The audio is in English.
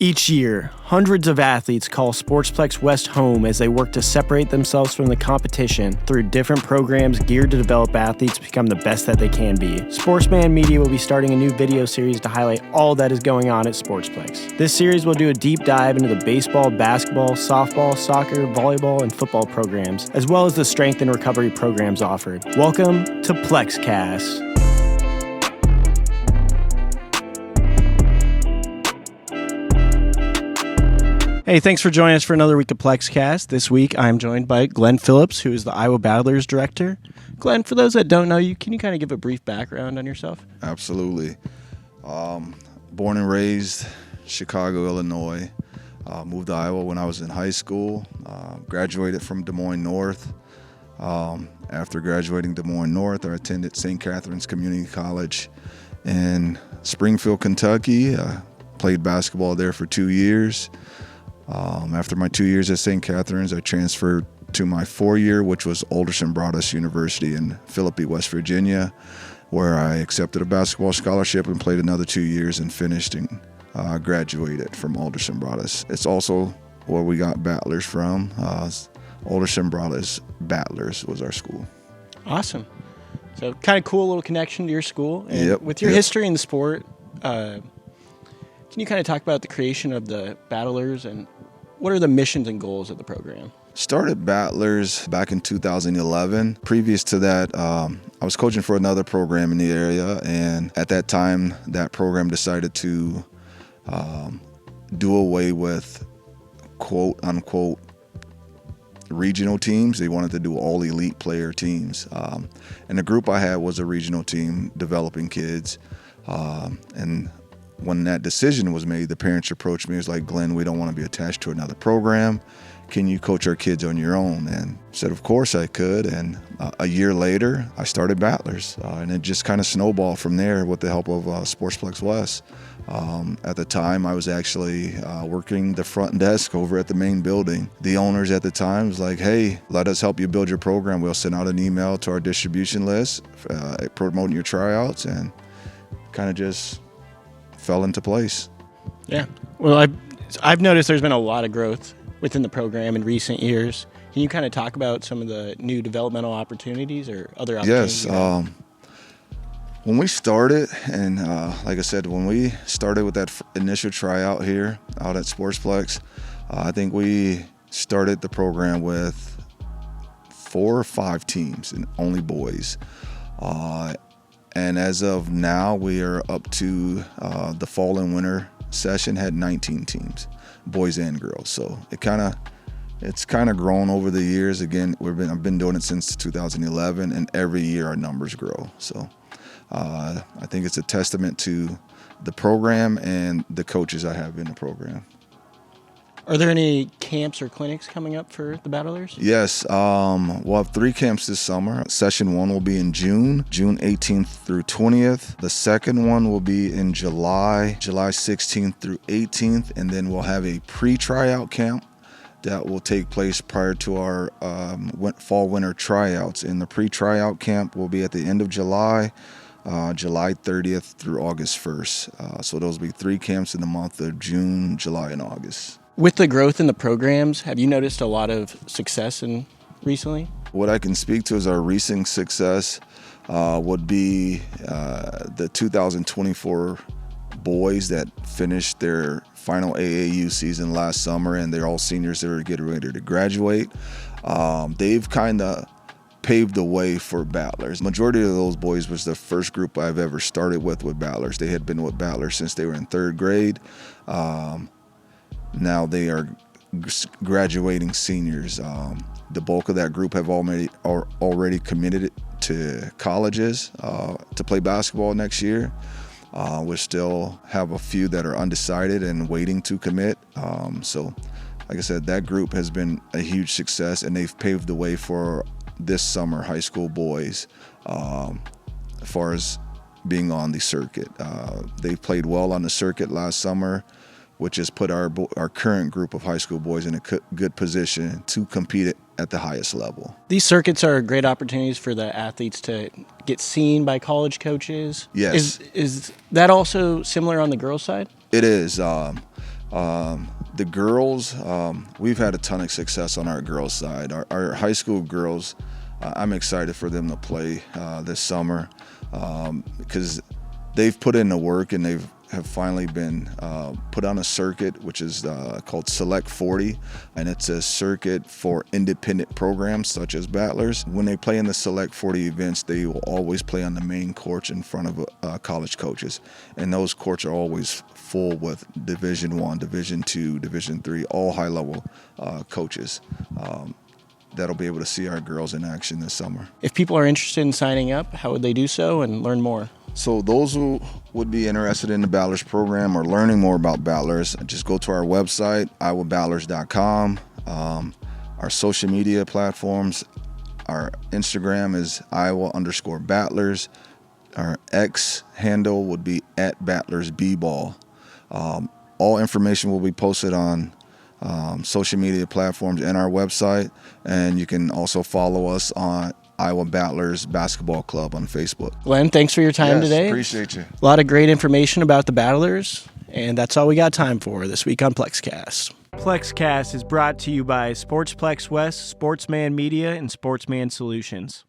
Each year, hundreds of athletes call Sportsplex West home as they work to separate themselves from the competition through different programs geared to develop athletes to become the best that they can be. Sportsman Media will be starting a new video series to highlight all that is going on at Sportsplex. This series will do a deep dive into the baseball, basketball, softball, soccer, volleyball, and football programs, as well as the strength and recovery programs offered. Welcome to Plexcast. Hey, thanks for joining us for another week of Plexcast. This week, I'm joined by Glenn Phillips, who is the Iowa Battlers director. Glenn, for those that don't know you, can you kind of give a brief background on yourself? Absolutely. Born and raised Chicago, Illinois. Moved to Iowa when I was in high school. Graduated from Des Moines North. After graduating Des Moines North, I attended St. Catherine's Community College in Springfield, Kentucky. Played basketball there for 2 years. After my 2 years at St. Catherine's, I transferred to my 4-year, which was Alderson Broaddus University in Phillips, West Virginia, where I accepted a basketball scholarship and played another 2 years and finished and graduated from Alderson Broaddus. It's also where we got Battlers from. Alderson Broaddus Battlers was our school. Awesome. So kind of cool little connection to your school. And Yep. with your history in the sport, can you kind of talk about the creation of the Battlers and what are the missions and goals of the program? Started Battlers back in 2011. Previous to that, I was coaching for another program in the area, and at that time, that program decided to do away with quote-unquote regional teams. They wanted to do all elite player teams. And the group I had was a regional team developing kids. And when that decision was made, the parents approached me. It was like, Glenn, we don't want to be attached to another program. Can you coach our kids on your own? And I said, of course I could. And a year later, I started Battlers. And it just kind of snowballed from there with the help of Sportsplex West. At the time, I was actually working the front desk over at the main building. The owners at the time was like, hey, let us help you build your program. We'll send out an email to our distribution list promoting your tryouts, and kind of just fell into place. Yeah. Well, I've noticed there's been a lot of growth within the program in recent years. Can you kind of talk about some of the new developmental opportunities or other opportunities? Yes. When we started, and like I said, when we started with that initial tryout here out at Sportsplex, I think we started the program with 4 or 5 teams and only boys. And as of now, we are up to the fall and winter session had 19 teams, boys and girls. So it's kind of grown over the years. Again, I've been doing it since 2011, and every year our numbers grow. So I think it's a testament to the program and the coaches I have in the program. Are there any camps or clinics coming up for the Battlers? Yes, we'll have 3 camps this summer. Session 1 will be in June 18th through 20th. The second one will be in July 16th through 18th, and then we'll have a pre-tryout camp that will take place prior to our fall-winter tryouts. And the pre-tryout camp will be at the end of July, July 30th through August 1st. So those will be 3 camps in the month of June, July, and August. With the growth in the programs, have you noticed a lot of success recently? What I can speak to is our recent success would be the 2024 boys that finished their final AAU season last summer, and they're all seniors that are getting ready to graduate. They've kind of paved the way for Battlers. Majority of those boys was the first group I've ever started with Battlers. They had been with Battlers since they were in 3rd grade. Now they are graduating seniors. The bulk of that group have already committed to colleges to play basketball next year. We still have a few that are undecided and waiting to commit. So, like I said, that group has been a huge success, and they've paved the way for this summer high school boys as far as being on the circuit. They played well on the circuit last summer, which has put our current group of high school boys in a good position to compete at the highest level. These circuits are great opportunities for the athletes to get seen by college coaches. Yes. Is that also similar on the girls' side? It is. The girls, we've had a ton of success on our girls' side. Our high school girls, I'm excited for them to play this summer because they've put in the work and have finally been put on a circuit, which is called Select 40, and it's a circuit for independent programs such as Battlers. When they play in the Select 40 events, they will always play on the main courts in front of college coaches, and those courts are always full with Division I, Division II, Division III, all high-level coaches. That'll be able to see our girls in action this summer. If people are interested in signing up, how would they do so and learn more? So those who would be interested in the Battlers program or learning more about Battlers, just go to our website, iowabattlers.com. Our social media platforms, our Instagram is Iowa_Battlers. Our X handle would be @BattlersBball. All information will be posted on social media platforms and our website, and you can also follow us on Iowa Battlers Basketball Club on Facebook. Glenn, thanks for your time today. Appreciate you. A lot of great information about the Battlers, and that's all we got time for this week on Plexcast. Plexcast is brought to you by Sportsplex West, Sportsman Media, and Sportsman Solutions.